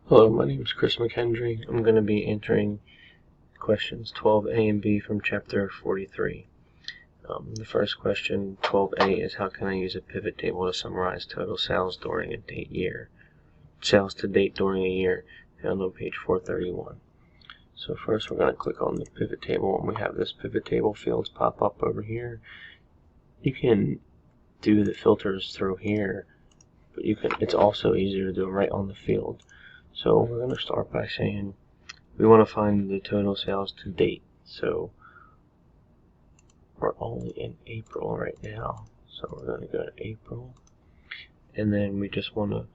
Hello, my name is Chris McHenry. I'm going to be answering questions 12A and B from Chapter 43. The first question, 12A, is how can I use a pivot table to summarize total sales during a date year? Sales to date during a year, found on page 431. So first we're going to click on the pivot table, and we have this pivot table fields pop up over here. You can do the filters through here, but it's also easier to do them right on the field. So we're going to start by saying we want to find the total sales to date. So we're only in April right now. So we're going to go to April. And then we just want to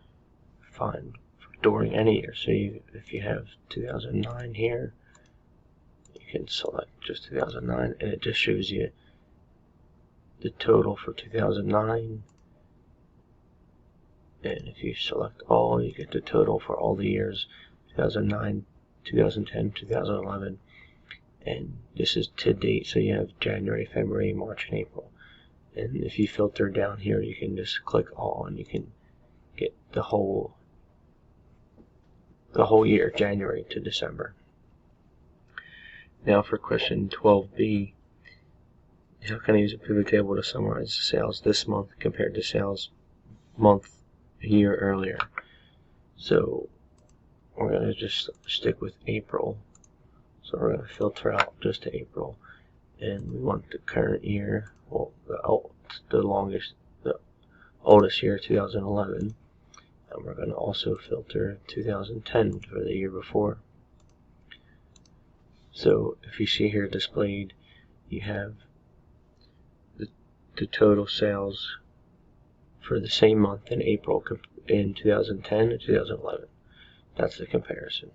find during any year. So if you have 2009 here, you can select just 2009 and it just shows you the total for 2009. And if you select all, you get the total for all the years, 2009, 2010, 2011, and this is to date, so you have January, February, March, and April. And if you filter down here, you can just click all, and you can get the whole year, January to December. Now for question 12B, how can I use a pivot table to summarize the sales this month compared to sales month a year earlier? So we're going to just stick with April. So we're going to filter out just to April, and we want the current year, well, the oldest year, 2011, and we're going to also filter 2010 for the year before. So if you see here displayed, you have the total sales for the same month in April in 2010 and 2011. That's the comparison.